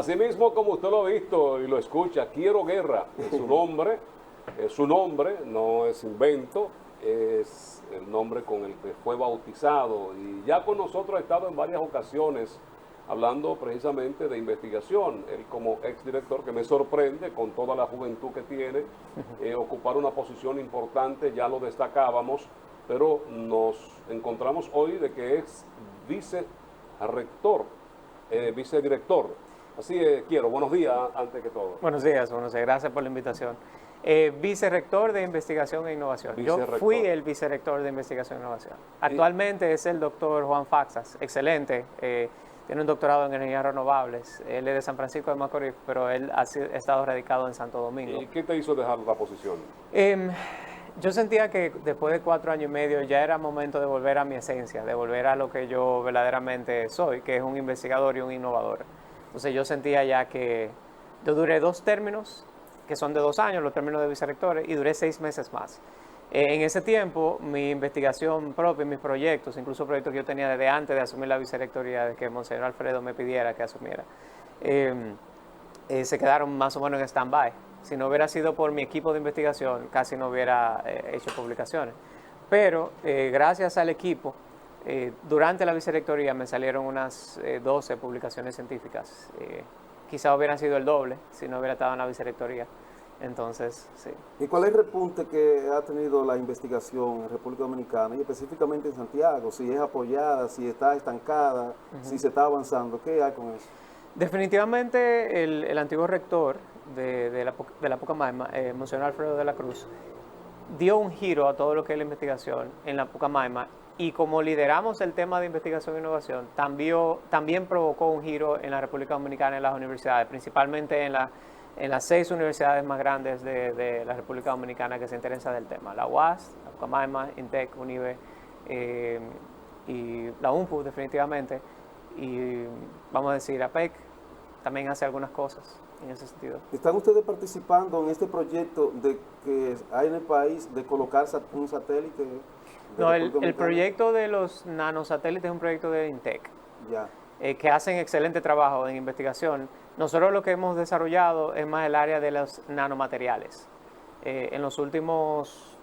Asimismo, como usted lo ha visto y lo escucha, Quiero Guerra es su nombre, no es invento, es el nombre con el que fue bautizado y ya con nosotros ha estado en varias ocasiones hablando precisamente de investigación. Él como exdirector, que me sorprende con toda la juventud que tiene, ocupar una posición importante, ya lo destacábamos, pero nos encontramos hoy de que es vicedirector. Así es, buenos días antes que todo. Buenos días, gracias por la invitación. Vicerrector de Investigación e Innovación. Yo fui el vicerrector de Investigación e Innovación. Actualmente es el doctor Juan Faxas, excelente, tiene un doctorado en energías renovables. Él es de San Francisco de Macorís, pero él ha estado radicado en Santo Domingo. ¿Y qué te hizo dejar la posición? Yo sentía que después de 4 años y medio ya era momento de volver a mi esencia, de volver a lo que yo verdaderamente soy, que es un investigador y un innovador. Entonces yo sentía ya que yo duré 2 términos, que son de 2 años, los términos de vicerrectores, y duré 6 meses más. En ese tiempo, mi investigación propia, mis proyectos, incluso proyectos que yo tenía desde antes de asumir la vicerrectoría, de que Monseñor Alfredo me pidiera que asumiera, se quedaron más o menos en stand-by. Si no hubiera sido por mi equipo de investigación, casi no hubiera hecho publicaciones. Pero gracias al equipo, durante la vicerrectoría me salieron unas 12 publicaciones científicas. Quizá hubiera sido el doble si no hubiera estado en la vicerrectoría. Entonces, sí. ¿Y cuál es el repunte que ha tenido la investigación en República Dominicana y específicamente en Santiago? Si es apoyada, si está estancada, si se está avanzando, ¿qué hay con eso? Definitivamente el antiguo rector de la Pucamaima, Monseñor Alfredo de la Cruz, dio un giro a todo lo que es la investigación en la Pucamaima, y como lideramos el tema de investigación e innovación, también provocó un giro en la República Dominicana en las universidades, principalmente en las 6 universidades más grandes de la República Dominicana que se interesan del tema: la UAS, la Pucamaima, INTEC, UNIBE y la UNPU definitivamente, y vamos a decir APEC también hace algunas cosas en ese sentido. ¿Están ustedes participando en este proyecto de que hay en el país de colocar un satélite? No, el proyecto de los nanosatélites es un proyecto de INTEC, ya. Que hacen excelente trabajo en investigación. Nosotros lo que hemos desarrollado es más el área de los nanomateriales. En los últimos,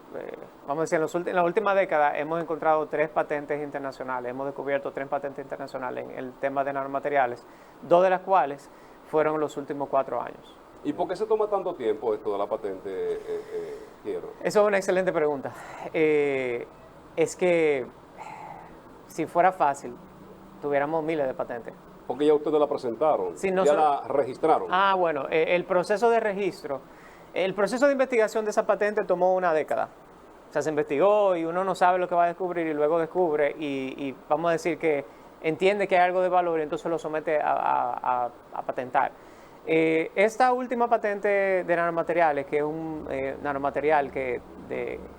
vamos a decir, en la última década hemos encontrado 3 patentes internacionales, hemos descubierto 3 patentes internacionales en el tema de nanomateriales, 2 de las cuales fueron los últimos 4 años. ¿Y por qué se toma tanto tiempo esto de la patente, Quiero? Eso es una excelente pregunta. Es que si fuera fácil, tuviéramos miles de patentes. Porque ya ustedes la presentaron, sí, ya la registraron. Bueno, el proceso de registro, el proceso de investigación de esa patente tomó 1 década. O sea, se investigó y uno no sabe lo que va a descubrir y luego descubre y vamos a decir que entiende que hay algo de valor y entonces lo somete a patentar. Esta última patente de nanomateriales, que es un nanomaterial que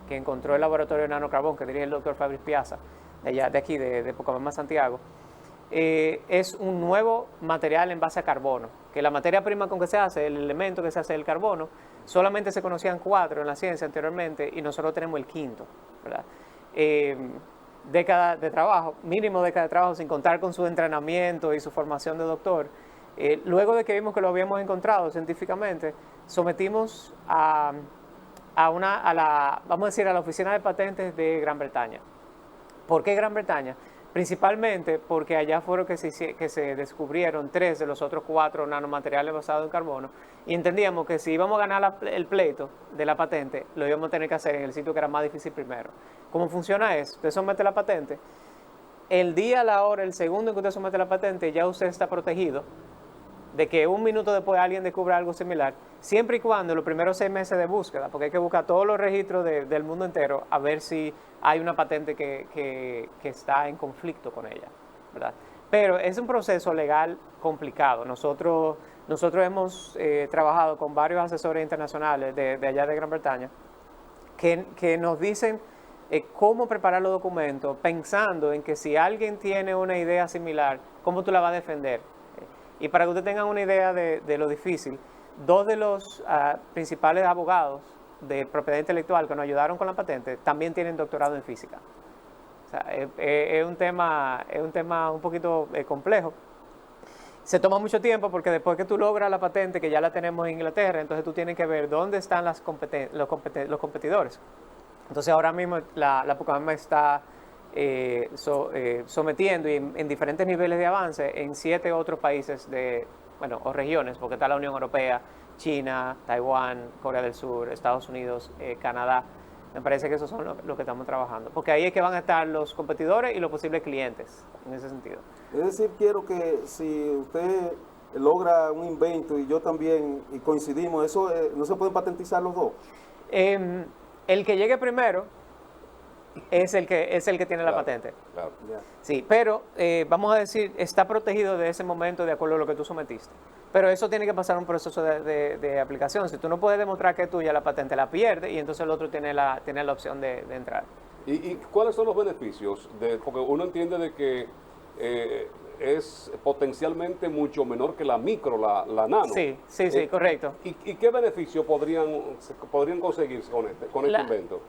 encontró el laboratorio de nanocarbón que dirige el doctor Fabriz Piazza, de aquí, de Pucamaima, Santiago, es un nuevo material en base a carbono, que la materia prima con que se hace, el elemento que se hace del carbono, solamente se conocían 4 en la ciencia anteriormente y nosotros tenemos el 5º, ¿verdad? Década de trabajo, mínimo década de trabajo, sin contar con su entrenamiento y su formación de doctor. Luego de que vimos que lo habíamos encontrado científicamente, sometimos vamos a decir, a la Oficina de Patentes de Gran Bretaña. ¿Por qué Gran Bretaña? Principalmente porque allá fueron que se descubrieron 3 de los otros 4 nanomateriales basados en carbono, y entendíamos que si íbamos a ganar el pleito de la patente, lo íbamos a tener que hacer en el sitio que era más difícil primero. ¿Cómo funciona eso? Usted somete la patente, el día, la hora, el segundo en que usted somete la patente, ya usted está protegido de que 1 minuto después alguien descubra algo similar, siempre y cuando los primeros 6 meses de búsqueda, porque hay que buscar todos los registros del mundo entero a ver si hay una patente que está en conflicto con ella, ¿verdad? Pero es un proceso legal complicado. Nosotros hemos trabajado con varios asesores internacionales de allá de Gran Bretaña que nos dicen cómo preparar los documentos, pensando en que si alguien tiene una idea similar, ¿cómo tú la vas a defender? Y para que ustedes tengan una idea de lo difícil, 2 de los principales abogados de propiedad intelectual que nos ayudaron con la patente también tienen doctorado en física. O sea, es un tema un poquito complejo. Se toma mucho tiempo porque después que tú logras la patente, que ya la tenemos en Inglaterra, entonces tú tienes que ver dónde están los competidores. Entonces ahora mismo la Pucamaima está sometiendo en diferentes niveles de avance en 7 otros países o regiones, porque está la Unión Europea, China, Taiwán, Corea del Sur, Estados Unidos, Canadá. Me parece que esos son los que estamos trabajando, porque ahí es que van a estar los competidores y los posibles clientes, en ese sentido. Es decir, quiero que si usted logra un invento y yo también, y coincidimos, eso no se pueden patentizar los dos. El que llegue primero es el que tiene la patente. Claro. Ya. Sí, pero vamos a decir, está protegido de ese momento de acuerdo a lo que tú sometiste. Pero eso tiene que pasar un proceso de aplicación. Si tú no puedes demostrar que es tuya, la patente la pierde y entonces el otro tiene la opción de entrar. ¿Y cuáles son los beneficios? Porque uno entiende de que es potencialmente mucho menor que la micro, la nano. Sí, correcto. ¿Y qué beneficios podrían conseguirse con este invento?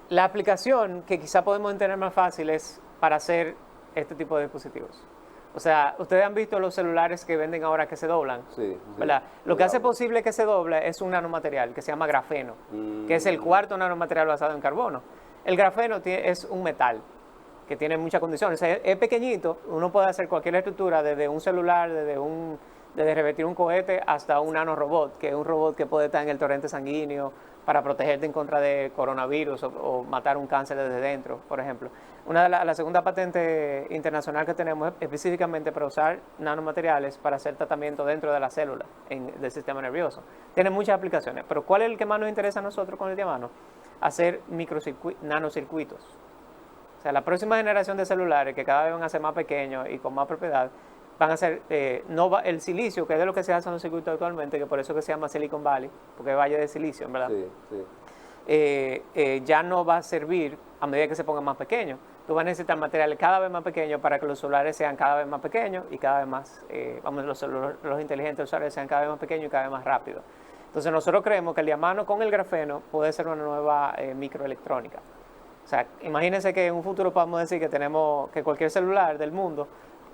La aplicación que quizá podemos tener más fácil es para hacer este tipo de dispositivos. O sea, ustedes han visto los celulares que venden ahora que se doblan, Sí. ¿verdad? Lo que hace posible que se doble es un nanomaterial que se llama grafeno, que es el cuarto nanomaterial basado en carbono. El grafeno es un metal que tiene muchas condiciones. Es pequeñito, uno puede hacer cualquier estructura, desde un celular, desde revertir un cohete hasta un nanorobot, que es un robot que puede estar en el torrente sanguíneo para protegerte en contra de coronavirus o matar un cáncer desde dentro, por ejemplo. La segunda patente internacional que tenemos es específicamente para usar nanomateriales para hacer tratamiento dentro de la célula del sistema nervioso. Tiene muchas aplicaciones, pero ¿cuál es el que más nos interesa a nosotros con el diamano? Hacer nanocircuitos. O sea, la próxima generación de celulares, que cada vez van a ser más pequeños y con más propiedad, van a ser, el silicio, que es de lo que se hace en los circuitos actualmente, que por eso que se llama Silicon Valley, porque es valle de silicio, ¿verdad? Sí. Ya no va a servir a medida que se pongan más pequeños. Tú vas a necesitar materiales cada vez más pequeños para que los celulares sean cada vez más pequeños y cada vez más, los inteligentes celulares sean cada vez más pequeños y cada vez más rápidos. Entonces nosotros creemos que el diamano con el grafeno puede ser una nueva microelectrónica. O sea, imagínense que en un futuro podamos decir que cualquier celular del mundo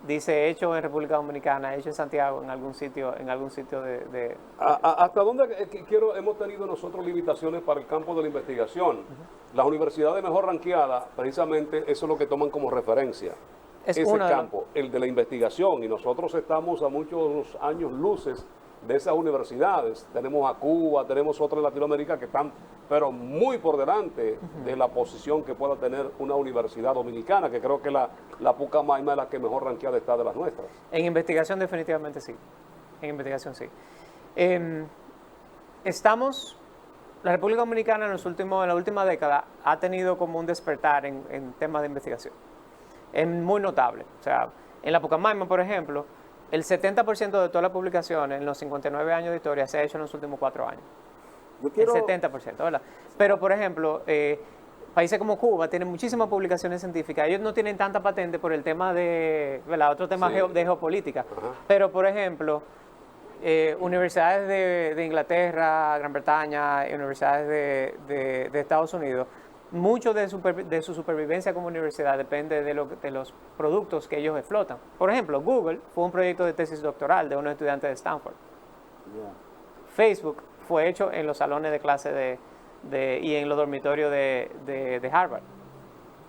dice hecho en República Dominicana, hecho en Santiago, en algún sitio de... ¿Hasta dónde hemos tenido nosotros limitaciones para el campo de la investigación? Las universidades mejor ranqueadas, precisamente eso es lo que toman como referencia. Ese campo, el de la investigación, y nosotros estamos a muchos años luces de esas universidades. Tenemos a Cuba, tenemos otras en Latinoamérica que están, pero muy por delante de la posición que pueda tener una universidad dominicana, que creo que la Pucamaima es la que mejor ranqueada está de las nuestras. En investigación definitivamente sí. En investigación sí. La República Dominicana en la última década ha tenido como un despertar en temas de investigación. Es muy notable. O sea, en la Pucamaima, por ejemplo, el 70% de todas las publicaciones en los 59 años de historia se ha hecho en los últimos 4 años. El 70%, ¿verdad? Pero, por ejemplo, países como Cuba tienen muchísimas publicaciones científicas. Ellos no tienen tanta patente por el tema ¿verdad? Otro tema de geopolítica. Pero, por ejemplo, universidades de Inglaterra, Gran Bretaña, universidades de Estados Unidos, mucho de su supervivencia como universidad depende de los productos que ellos explotan. Por ejemplo, Google fue un proyecto de tesis doctoral de unos estudiantes de Stanford. Facebook fue hecho en los salones de clase y en los dormitorios de Harvard.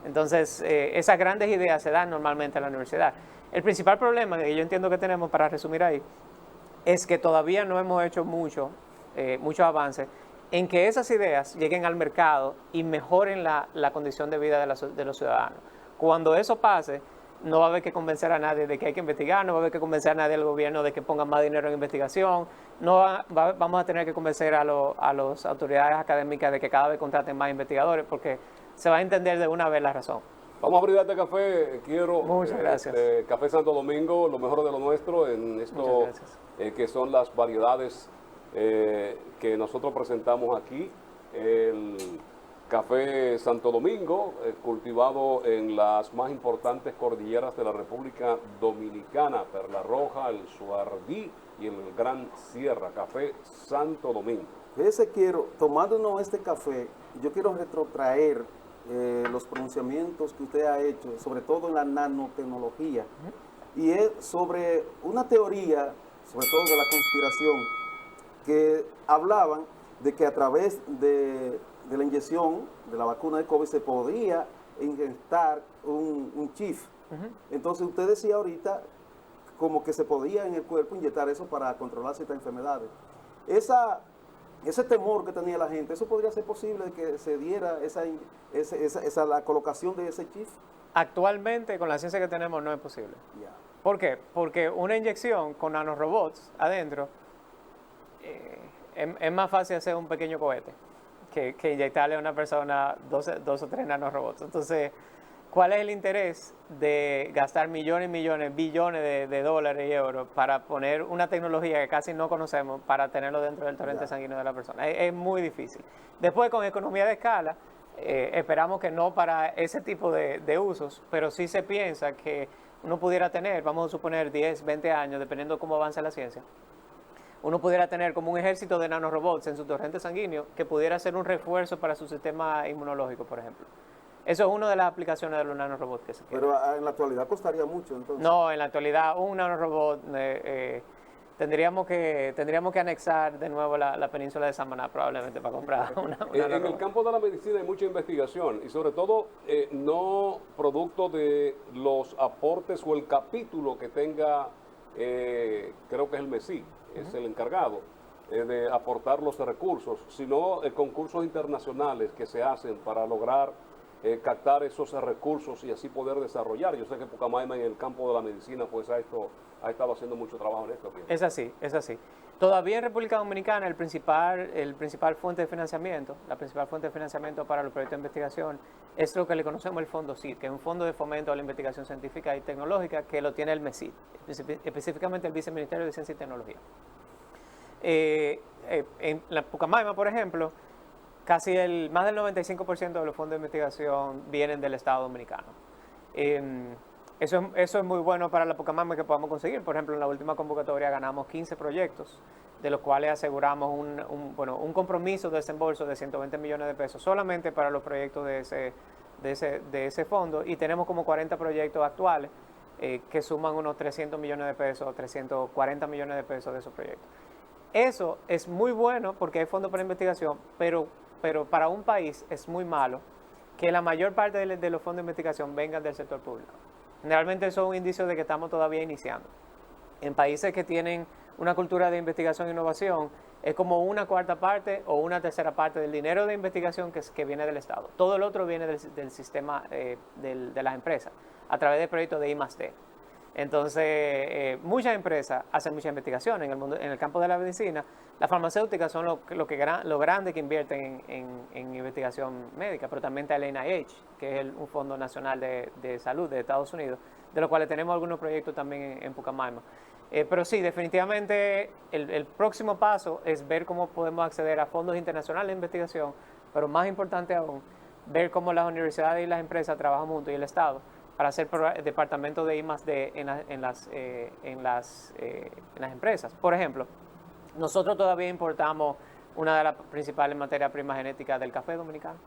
Entonces, esas grandes ideas se dan normalmente en la universidad. El principal problema que yo entiendo que tenemos, para resumir ahí, es que todavía no hemos hecho mucho avance en que esas ideas lleguen al mercado y mejoren la condición de vida de los ciudadanos. Cuando eso pase, no va a haber que convencer a nadie de que hay que investigar, no va a haber que convencer a nadie del gobierno de que pongan más dinero en investigación, vamos a tener que convencer a las autoridades académicas de que cada vez contraten más investigadores, porque se va a entender de una vez la razón. Vamos a brindarte café, Muchas gracias. Café Santo Domingo, lo mejor de lo nuestro, en esto que son las variedades que nosotros presentamos aquí. El café Santo Domingo, cultivado en las más importantes cordilleras de la República Dominicana, Perla Roja, el Suardí y el Gran Sierra, café Santo Domingo. Fíjese, tomándonos este café, yo quiero retrotraer los pronunciamientos que usted ha hecho, sobre todo en la nanotecnología, y es sobre una teoría, sobre todo de la conspiración, que hablaban de que a través de la inyección de la vacuna de COVID se podía inyectar un chip. Entonces usted decía ahorita como que se podía en el cuerpo inyectar eso para controlar ciertas enfermedades. Ese temor que tenía la gente, ¿eso podría ser posible de que se diera la colocación de ese chip? Actualmente, con la ciencia que tenemos, no es posible. Yeah. ¿Por qué? Porque una inyección con nanorobots adentro es más fácil hacer un pequeño cohete que inyectarle a una persona dos o tres nanorobots. Entonces, ¿cuál es el interés de gastar millones y millones, billones de dólares y euros para poner una tecnología que casi no conocemos para tenerlo dentro del torrente sanguíneo de la persona? Es muy difícil. Después, con economía de escala, esperamos que no para ese tipo de usos, pero sí se piensa que uno pudiera tener, vamos a suponer 10, 20 años, dependiendo de cómo avance la ciencia, uno pudiera tener como un ejército de nanorobots en su torrente sanguíneo que pudiera ser un refuerzo para su sistema inmunológico, por ejemplo. Eso es una de las aplicaciones de los nanorobots que se quieren. Pero en la actualidad costaría mucho, entonces. No, en la actualidad un nanorobot tendríamos que anexar de nuevo la península de Samaná probablemente para comprar una En el campo de la medicina hay mucha investigación y sobre todo no producto de los aportes o el capítulo que tenga, creo que es el MESI, es el encargado de aportar los recursos, sino concursos internacionales que se hacen para lograr captar esos recursos y así poder desarrollar. Yo sé que Pucamaima en el campo de la medicina pues ha estado haciendo mucho trabajo en esto. Es así, es así. Todavía en República Dominicana la principal fuente de financiamiento para los proyectos de investigación es lo que le conocemos el Fondo CID, que es un fondo de fomento a la investigación científica y tecnológica que lo tiene el MESID, específicamente el Viceministerio de Ciencia y Tecnología. En la Pucamaima, por ejemplo, más del 95% de los fondos de investigación vienen del Estado Dominicano. Eso es muy bueno para la Pucamaima que podamos conseguir. Por ejemplo, en la última convocatoria ganamos 15 proyectos, de los cuales aseguramos un compromiso de desembolso de 120 millones de pesos solamente para los proyectos de ese fondo, y tenemos como 40 proyectos actuales que suman unos 300 millones de pesos, 340 millones de pesos de esos proyectos. Eso es muy bueno porque hay fondos para investigación, pero para un país es muy malo que la mayor parte de los fondos de investigación vengan del sector público. Generalmente eso es un indicio de que estamos todavía iniciando. En países que tienen una cultura de investigación e innovación, es como una cuarta parte o una tercera parte del dinero de investigación que viene del Estado. Todo el otro viene del sistema de las empresas, a través de proyectos de I+D. Entonces, muchas empresas hacen mucha investigación en el campo de la medicina. Las farmacéuticas son lo grande que invierten en investigación médica, pero también está el NIH, que es un fondo nacional de salud de Estados Unidos, de los cuales tenemos algunos proyectos también en Pucamaima. Pero sí, definitivamente el próximo paso es ver cómo podemos acceder a fondos internacionales de investigación, pero más importante aún, ver cómo las universidades y las empresas trabajan juntos y el Estado para hacer departamentos de I+D en las empresas. Por ejemplo, nosotros todavía importamos una de las principales materias primas genéticas del café dominicano.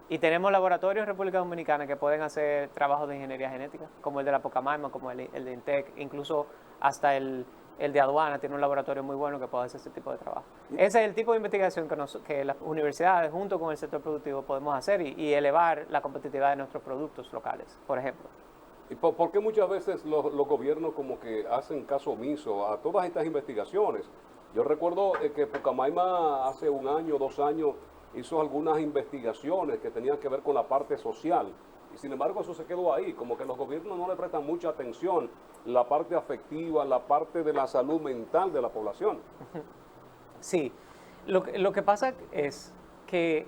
Y tenemos laboratorios en República Dominicana que pueden hacer trabajos de ingeniería genética, como el de la Pucamaima, como el de INTEC, incluso hasta el de aduana tiene un laboratorio muy bueno que puede hacer ese tipo de trabajo. Ese es el tipo de investigación que las universidades, junto con el sector productivo, podemos hacer y elevar la competitividad de nuestros productos locales, por ejemplo. ¿Y por qué muchas veces los gobiernos como que hacen caso omiso a todas estas investigaciones? Yo recuerdo que Pucamaima hace 1 año, 2 años, hizo algunas investigaciones que tenían que ver con la parte social. Y sin embargo eso se quedó ahí, como que los gobiernos no le prestan mucha atención la parte afectiva, la parte de la salud mental de la población. Sí, lo que pasa es que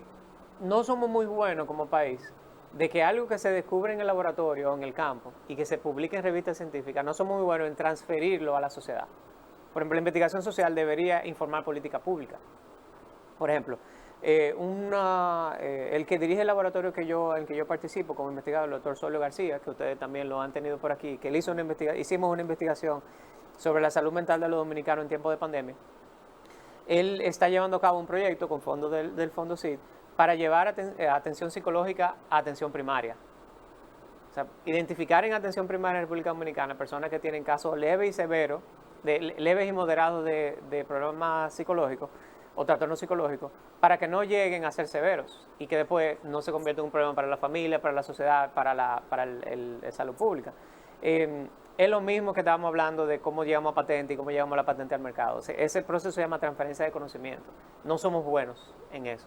no somos muy buenos como país de que algo que se descubre en el laboratorio o en el campo y que se publique en revistas científicas, no somos muy buenos en transferirlo a la sociedad. Por ejemplo, la investigación social debería informar política pública. Por ejemplo, el que dirige el laboratorio en que yo participo como investigador, el doctor Solio García, que ustedes también lo han tenido por aquí, que él hicimos una investigación sobre la salud mental de los dominicanos en tiempos de pandemia. Él está llevando a cabo un proyecto con fondos del Fondo CID para llevar atención psicológica a atención primaria. O sea, identificar en atención primaria en República Dominicana personas que tienen casos leves y severos, leves y moderados de problemas psicológicos o trastornos psicológicos, para que no lleguen a ser severos y que después no se convierta en un problema para la familia, para la sociedad, para el salud pública. Es lo mismo que estábamos hablando de cómo llegamos a patente y cómo llegamos a la patente al mercado. O sea, ese proceso se llama transferencia de conocimiento. No somos buenos en eso.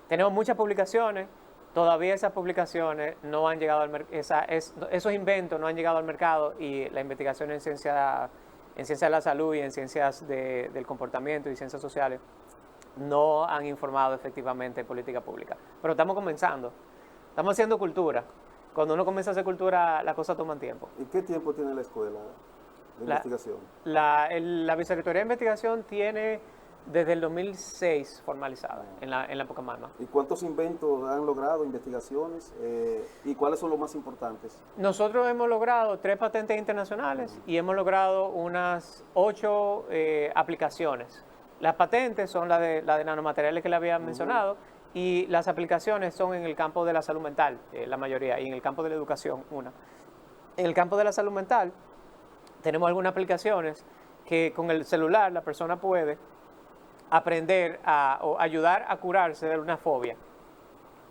Tenemos muchas publicaciones, todavía esas publicaciones no han llegado al mercado, esos inventos no han llegado al mercado y la investigación en ciencia de la salud y en ciencias del comportamiento y ciencias sociales no han informado efectivamente de política pública. Pero estamos comenzando, estamos haciendo cultura. Cuando uno comienza a hacer cultura, las cosas toman tiempo. ¿Y qué tiempo tiene la escuela de investigación? La Vicerrectoría de Investigación tiene desde el 2006 formalizada en la época MANMA. ¿Y cuántos inventos han logrado, investigaciones? ¿Y cuáles son los más importantes? Nosotros hemos logrado 3 patentes internacionales y hemos logrado unas 8 aplicaciones. Las patentes son la de nanomateriales que le había mencionado, y las aplicaciones son en el campo de la salud mental, la mayoría, y en el campo de la educación, una. En el campo de la salud mental tenemos algunas aplicaciones que con el celular la persona puede aprender o ayudar a curarse de una fobia.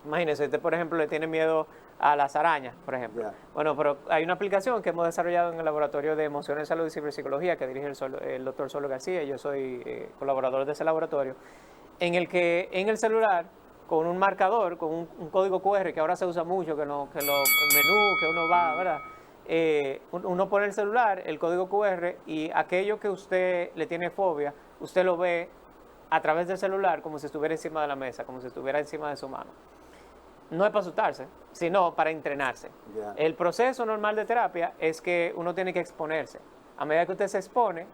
Imagínense, usted por ejemplo le tiene miedo a las arañas, por ejemplo. Yeah. Bueno, pero hay una aplicación que hemos desarrollado en el Laboratorio de Emociones, Salud y Ciberpsicología que dirige el doctor Solo García, y yo soy colaborador de ese laboratorio, en el que en el celular, con un marcador, con un código QR que ahora se usa mucho, que los menús, que uno va, ¿verdad? Uno pone el celular, el código QR, y aquello que usted le tiene fobia, usted lo ve a través del celular como si estuviera encima de la mesa, como si estuviera encima de su mano. No es para asustarse, sino para entrenarse. Yeah. El proceso normal de terapia es que uno tiene que exponerse. A medida que usted se expone,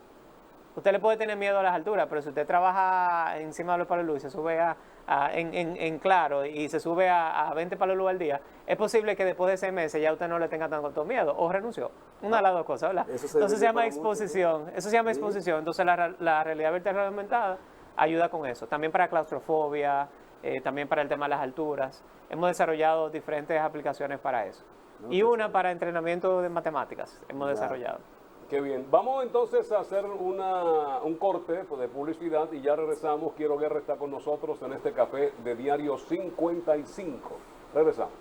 usted le puede tener miedo a las alturas, pero si usted trabaja encima de los palos de luz y se sube en claro y se sube a 20 palos de luz al día, es posible que después de 6 meses ya usted no le tenga tanto miedo o renunció. Una de las dos cosas, ¿verdad? Entonces se llama exposición. Eso se llama exposición. Entonces la realidad virtual aumentada ayuda con eso. También para claustrofobia, también para el tema de las alturas. Hemos desarrollado diferentes aplicaciones para eso. Y una para entrenamiento de matemáticas hemos desarrollado. Qué bien. Vamos entonces a hacer un corte de publicidad y ya regresamos. Quiero Guerra está con nosotros en este café de Diario 55. Regresamos.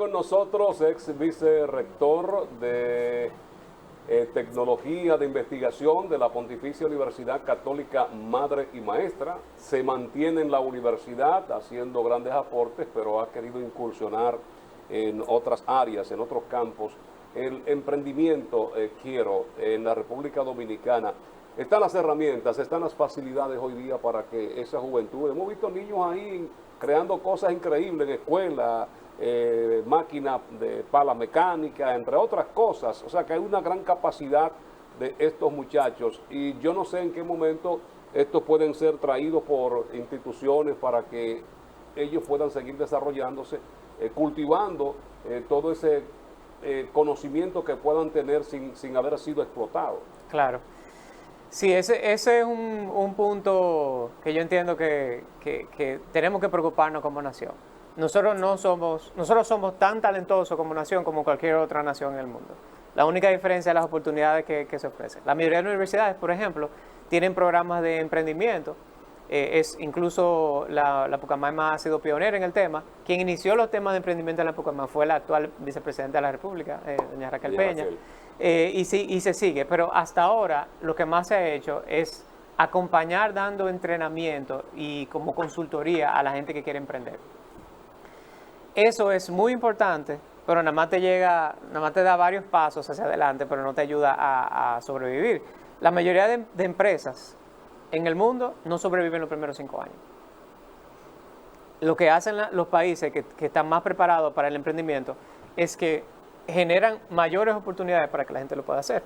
con nosotros, ex vicerrector de Tecnología de Investigación de la Pontificia Universidad Católica Madre y Maestra. Se mantiene en la universidad haciendo grandes aportes, pero ha querido incursionar en otras áreas, en otros campos. El emprendimiento, quiero, en la República Dominicana. Están las herramientas, están las facilidades hoy día para que esa juventud, hemos visto niños ahí creando cosas increíbles en escuela, máquinas de pala mecánica, entre otras cosas. O sea que hay una gran capacidad de estos muchachos y yo no sé en qué momento estos pueden ser traídos por instituciones para que ellos puedan seguir desarrollándose, cultivando todo ese conocimiento que puedan tener sin haber sido explotados. Claro. Sí, ese es un punto que yo entiendo que tenemos que preocuparnos como nación. Nosotros somos tan talentosos como nación como cualquier otra nación en el mundo. La única diferencia es las oportunidades que se ofrecen. La mayoría de las universidades, por ejemplo, tienen programas de emprendimiento. Incluso la Pucamaima ha sido pionera en el tema. Quien inició los temas de emprendimiento en la Pucamaima fue la actual vicepresidenta de la República, doña Raquel Peña. Y se sigue, pero hasta ahora lo que más se ha hecho es acompañar dando entrenamiento y como consultoría a la gente que quiere emprender. Eso es muy importante, pero nada más te da varios pasos hacia adelante, pero no te ayuda a sobrevivir. La mayoría de empresas en el mundo no sobreviven los primeros 5 años. Lo que hacen los países que están más preparados para el emprendimiento es que generan mayores oportunidades para que la gente lo pueda hacer.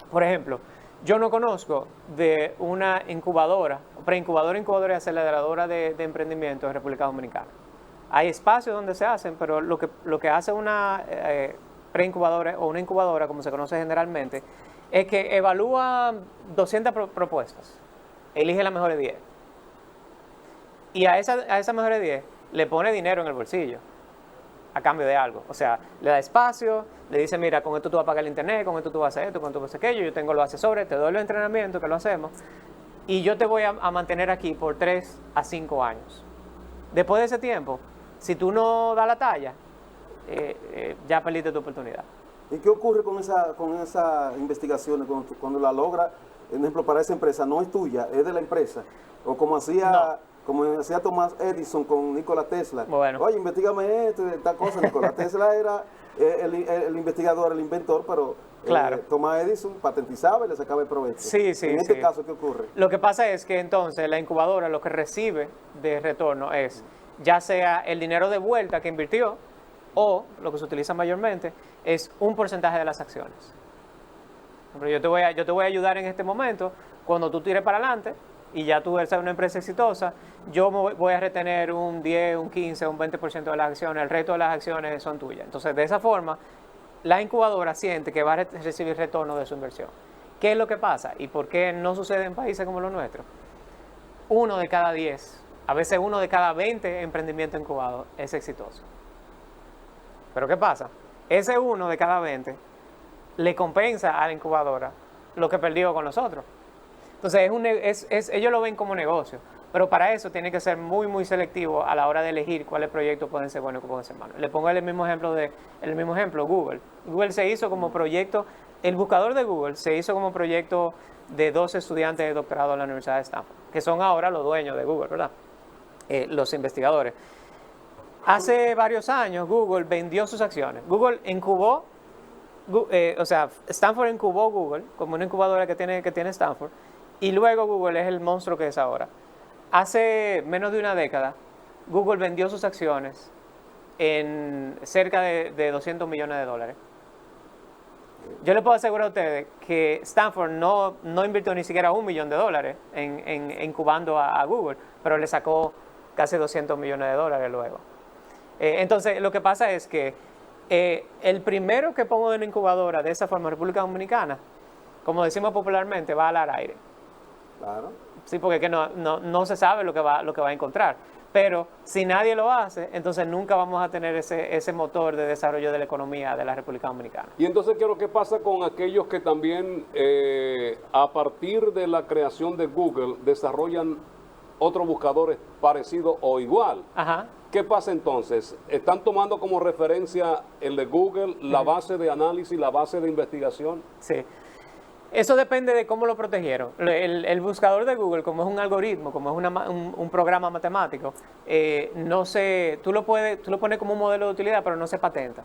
Por ejemplo, yo no conozco de una incubadora, preincubadora, incubadora y aceleradora de emprendimiento en República Dominicana. Hay espacios donde se hacen, pero lo que hace una preincubadora o una incubadora, como se conoce generalmente, es que evalúa 200 propuestas, elige las mejores 10. Y a esas mejores 10 le pone dinero en el bolsillo a cambio de algo. O sea, le da espacio, le dice, mira, con esto tú vas a pagar el internet, con esto tú vas a hacer esto, con esto tú vas a hacer aquello, yo tengo los asesores, te doy los entrenamientos, que lo hacemos, y yo te voy a mantener aquí por 3 a 5 años. Después de ese tiempo, si tú no das la talla, ya perdiste tu oportunidad. ¿Y qué ocurre con esas investigaciones cuando la logra? Por ejemplo, para esa empresa no es tuya, es de la empresa. O como hacía Thomas Edison con Nikola Tesla. Bueno. Oye, investígame esto, esta cosa. Nikola Tesla era el investigador, el inventor, pero claro. Thomas Edison patentizaba y le sacaba el provecho. Sí. En este caso, ¿qué ocurre? Lo que pasa es que entonces la incubadora lo que recibe de retorno es ya sea el dinero de vuelta que invirtió o, lo que se utiliza mayormente, es un porcentaje de las acciones. Pero yo te voy a ayudar en este momento, cuando tú tires para adelante y ya tú eres una empresa exitosa, yo voy a retener un 10, un 15, un 20% de las acciones, el resto de las acciones son tuyas. Entonces, de esa forma, la incubadora siente que va a recibir retorno de su inversión. ¿Qué es lo que pasa? ¿Y por qué no sucede en países como los nuestros? 1 de cada 10, a veces 1 de cada 20 emprendimientos incubados es exitoso. ¿Pero qué pasa? Ese 1 de cada 20 le compensa a la incubadora lo que perdió con los otros. Entonces, ellos lo ven como negocio, pero para eso tiene que ser muy, muy selectivo a la hora de elegir cuáles proyectos pueden ser buenos y cuáles pueden ser malos. Le pongo el mismo ejemplo, Google. Google se hizo como proyecto, el buscador de Google se hizo como proyecto de 2 estudiantes de doctorado en la Universidad de Stanford, que son ahora los dueños de Google, ¿verdad? Los investigadores. Hace varios años Google vendió sus acciones. Google incubó, Stanford incubó Google como una incubadora que tiene Stanford, y luego Google es el monstruo que es ahora. Hace menos de una década, Google vendió sus acciones en cerca de 200 millones de dólares. Yo le puedo asegurar a ustedes que Stanford no invirtió ni siquiera $1 millón en incubando a Google, pero le sacó casi 200 millones de dólares luego. Entonces, lo que pasa es que el primero que pongo en la incubadora de esa forma en República Dominicana, como decimos popularmente, va al aire. Claro. Sí, porque que no se sabe lo que va a encontrar. Pero si nadie lo hace, entonces nunca vamos a tener ese motor de desarrollo de la economía de la República Dominicana. Y entonces, ¿qué pasa con aquellos que también a partir de la creación de Google desarrollan otros buscadores parecidos o igual. Ajá. ¿Qué pasa entonces? ¿Están tomando como referencia el de Google, la base de análisis, la base de investigación? Sí. Eso depende de cómo lo protegieron. El buscador de Google, como es un algoritmo, como es un programa matemático, tú lo pones como un modelo de utilidad, pero no se patenta.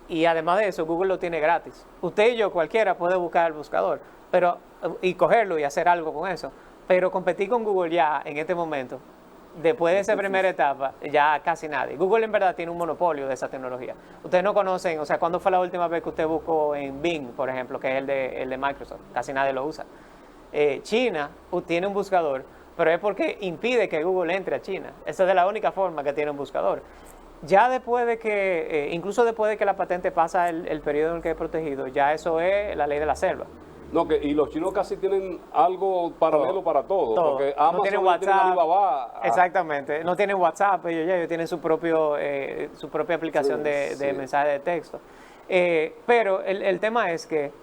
Y además de eso, Google lo tiene gratis. Usted y yo, cualquiera, puede buscar el buscador y cogerlo y hacer algo con eso. Pero competir con Google ya, en este momento, después de esa primera etapa, ya casi nadie. Google en verdad tiene un monopolio de esa tecnología. Ustedes no conocen, o sea, ¿cuándo fue la última vez que usted buscó en Bing, por ejemplo, que es el de Microsoft? Casi nadie lo usa. China tiene un buscador, pero es porque impide que Google entre a China. Esa es de la única forma que tiene un buscador. Ya después de que, incluso después de que la patente pasa el periodo en el que es protegido, ya eso es la ley de la selva. No, y los chinos casi tienen algo paralelo para todo. Porque Amazon no tienen WhatsApp, tiene Alibaba. Exactamente. No tienen WhatsApp, ellos tienen su propia aplicación de mensaje de texto. Pero el tema es que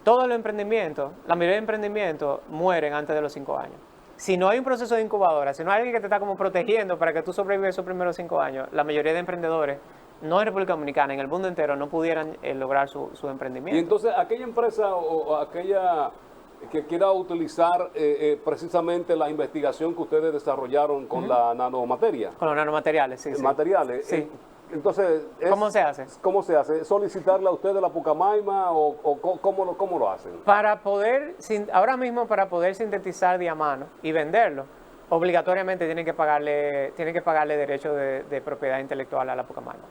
todos los emprendimientos, la mayoría de emprendimientos mueren antes de los 5 años. Si no hay un proceso de incubadora, si no hay alguien que te está como protegiendo para que tú sobrevivas esos primeros 5 años, la mayoría de emprendedores, no en República Dominicana, en el mundo entero, no pudieran lograr su emprendimiento. Y entonces, aquella empresa o aquella que quiera utilizar precisamente la investigación que ustedes desarrollaron con la nanomateria. Con los nanomateriales, sí. Materiales. Sí. Entonces, ¿Cómo se hace? ¿Cómo se hace? ¿Solicitarle a ustedes la Pucamaima o cómo lo hacen? Ahora mismo para poder sintetizar diamano y venderlo, obligatoriamente tienen que pagarle derechos de propiedad intelectual a la Pucamaima.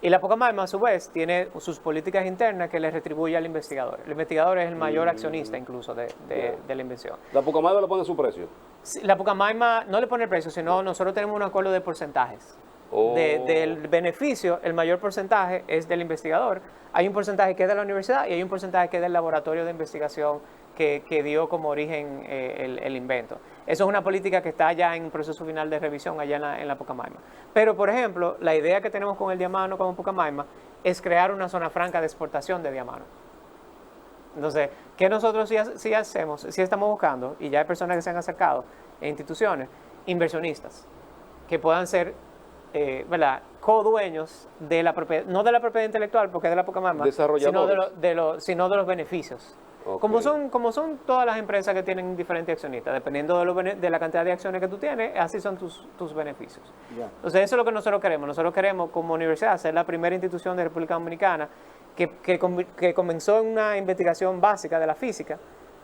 Y la Pucamaima, a su vez, tiene sus políticas internas que le retribuye al investigador. El investigador es el mayor accionista incluso de la invención. ¿La Pucamaima le pone su precio? La Pucamaima no le pone el precio, sino nosotros tenemos un acuerdo de porcentajes. Del beneficio, el mayor porcentaje es del investigador. Hay un porcentaje que es de la universidad y hay un porcentaje que es del laboratorio de investigación que dio como origen el invento. Eso es una política que está ya en proceso final de revisión allá en la Pucamaima. Pero, por ejemplo, la idea que tenemos con el diamano, con Pucamaima, es crear una zona franca de exportación de diamano. Entonces, ¿qué nosotros sí hacemos? Sí estamos buscando, y ya hay personas que se han acercado, e instituciones, inversionistas, que puedan ser co-dueños de la propiedad, no de la propiedad intelectual, porque es de la Pucamaima, sino de los beneficios. Okay. Como son todas las empresas que tienen diferentes accionistas, dependiendo de la cantidad de acciones que tú tienes, así son tus beneficios. Yeah. Entonces eso es lo que nosotros queremos. Nosotros queremos como universidad ser la primera institución de República Dominicana que comenzó en una investigación básica de la física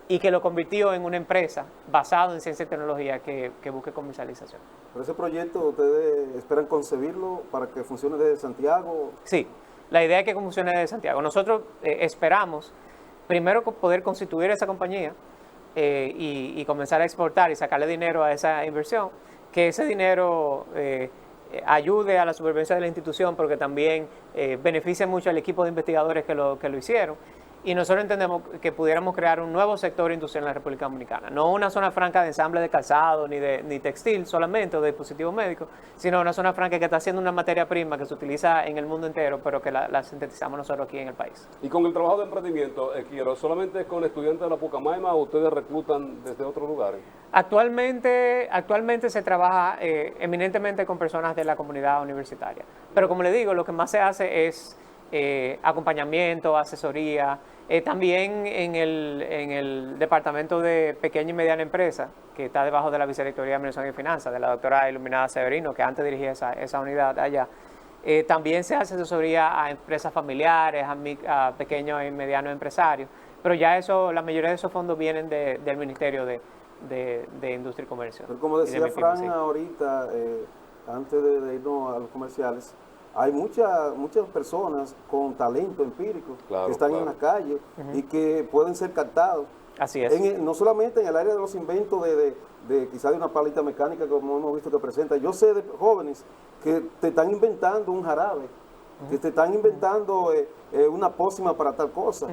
y que lo convirtió en una empresa basada en ciencia y tecnología que busque comercialización. ¿Pero ese proyecto ustedes esperan concebirlo para que funcione desde Santiago? Sí, la idea es que funcione desde Santiago. Nosotros esperamos primero poder constituir esa compañía y comenzar a exportar y sacarle dinero a esa inversión, que ese dinero ayude a la supervivencia de la institución, porque también beneficia mucho al equipo de investigadores que lo hicieron. Y nosotros entendemos que pudiéramos crear un nuevo sector industrial en la República Dominicana. No una zona franca de ensamble de calzado ni textil solamente o de dispositivos médicos, sino una zona franca que está haciendo una materia prima que se utiliza en el mundo entero, pero que la sintetizamos nosotros aquí en el país. Y con el trabajo de emprendimiento, quiero, ¿solamente es con estudiantes de la Pucamaima o ustedes reclutan desde otros lugares? Actualmente se trabaja eminentemente con personas de la comunidad universitaria. Pero como le digo, lo que más se hace es acompañamiento, asesoría. También en el Departamento de Pequeña y Mediana Empresa, que está debajo de la Vicerrectoría de Administración y Finanzas, de la doctora Iluminada Severino, que antes dirigía esa unidad allá, también se hace asesoría a empresas familiares, a pequeños y medianos empresarios, pero ya la mayoría de esos fondos vienen del Ministerio de Industria y Comercio. Pero como decía Fran ahorita, antes de irnos a los comerciales, hay muchas personas con talento empírico que están en la calle y que pueden ser captados. Así es. No solamente en el área de los inventos de quizás de una palita mecánica como hemos visto que presenta. Yo sé de jóvenes que te están inventando un jarabe, que te están inventando una pócima para tal cosa,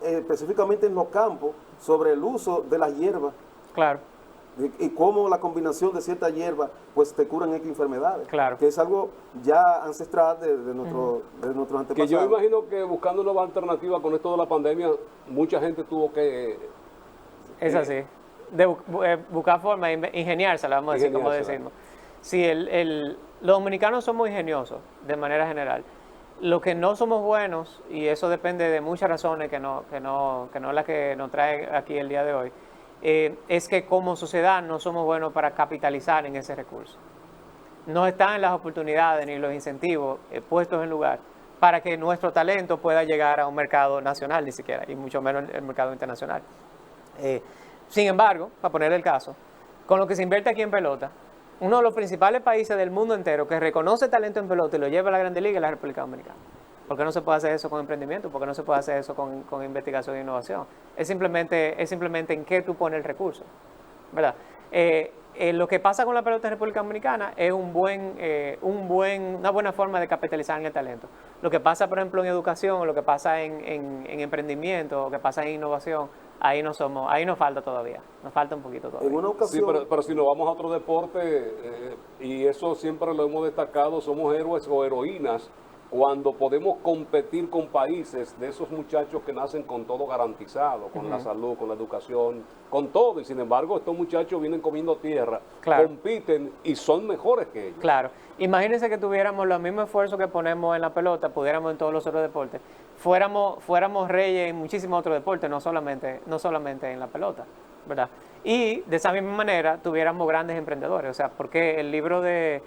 específicamente en los campos, sobre el uso de las hierbas. Claro. Y cómo la combinación de ciertas hierbas pues te curan X enfermedades, claro, que es algo ya ancestral de nuestros antepasados. Que yo imagino que buscando nuevas alternativas con esto de la pandemia, mucha gente tuvo que... Es así. de buscar forma de ingeniársela, vamos a decir, como decimos. Sí, los dominicanos somos ingeniosos, de manera general. Lo que no somos buenos, y eso depende de muchas razones que no las que nos trae aquí el día de hoy, es que como sociedad no somos buenos para capitalizar en ese recurso. No están las oportunidades ni los incentivos puestos en lugar para que nuestro talento pueda llegar a un mercado nacional ni siquiera, y mucho menos el mercado internacional. Sin embargo, para poner el caso, con lo que se invierte aquí en pelota, uno de los principales países del mundo entero que reconoce talento en pelota y lo lleva a la Grande Liga es la República Dominicana. ¿Por qué no se puede hacer eso con emprendimiento? ¿Por qué no se puede hacer eso con investigación e innovación? Es simplemente en qué tú pones el recurso, ¿verdad? Lo que pasa con la pelota en República Dominicana es una buena forma de capitalizar en el talento. Lo que pasa, por ejemplo, en educación, o lo que pasa en emprendimiento, o lo que pasa en innovación, ahí nos falta todavía, nos falta un poquito todavía. En una ocasión, Sí, pero si nos vamos a otro deporte, y eso siempre lo hemos destacado, somos héroes o heroínas cuando podemos competir con países de esos muchachos que nacen con todo garantizado, con la salud, con la educación, con todo, y sin embargo estos muchachos vienen comiendo tierra, compiten y son mejores que ellos. Claro, imagínense que tuviéramos los mismos esfuerzos que ponemos en la pelota, pudiéramos en todos los otros deportes, fuéramos reyes en muchísimos otros deportes, no solamente en la pelota, ¿verdad? Y de esa misma manera tuviéramos grandes emprendedores, o sea, porque el libro de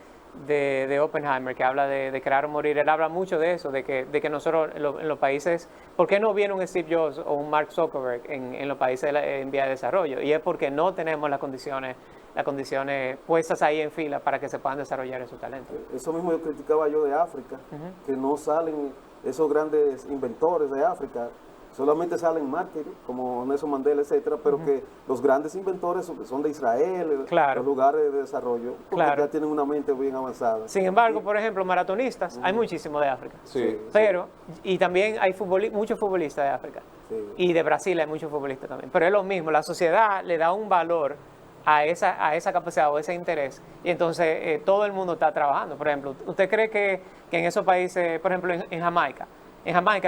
Oppenheimer, que habla de crear o morir, él habla mucho de eso, de que nosotros en los países, ¿por qué no viene un Steve Jobs o un Mark Zuckerberg en los países en vía de desarrollo? Y es porque no tenemos las condiciones puestas ahí en fila para que se puedan desarrollar esos talentos. Eso mismo yo criticaba yo de África, que no salen esos grandes inventores de África, solamente salen mártires como Nelson Mandela, etcétera, pero que los grandes inventores son de Israel, los lugares de desarrollo, porque ya tienen una mente bien avanzada. Sin embargo, por ejemplo, maratonistas, hay muchísimos de África. Pero, y también hay muchos futbolistas de África. Y de Brasil hay muchos futbolistas también. Pero es lo mismo, la sociedad le da un valor a esa capacidad o ese interés, y entonces todo el mundo está trabajando. Por ejemplo, ¿usted cree que en esos países, por ejemplo en Jamaica,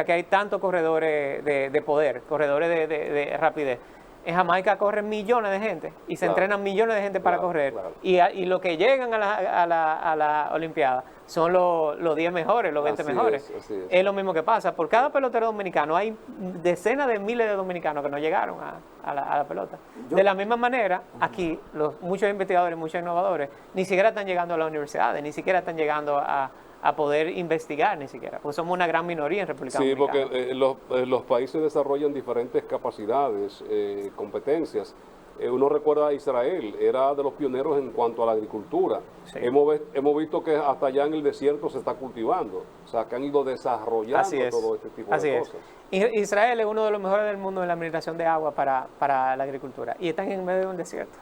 que hay tantos corredores de poder, corredores de rapidez, en Jamaica corren millones de gente y se entrenan millones de gente para correr, y los que llegan a la Olimpiada son los 10 mejores, los 20 mejores. Es lo mismo que pasa. Por cada pelotero dominicano hay decenas de miles de dominicanos que no llegaron a la pelota. De la misma manera, aquí muchos investigadores, muchos innovadores ni siquiera están llegando a las universidades, ni siquiera están llegando a poder investigar ni siquiera, porque somos una gran minoría en República Dominicana. Sí, porque los países desarrollan diferentes capacidades, competencias. Uno recuerda a Israel, era de los pioneros en cuanto a la agricultura. Hemos visto que hasta allá en el desierto se está cultivando, o sea, que han ido desarrollando todo este tipo de cosas. Israel es uno de los mejores del mundo en la administración de agua para la agricultura, y están en medio de un desierto.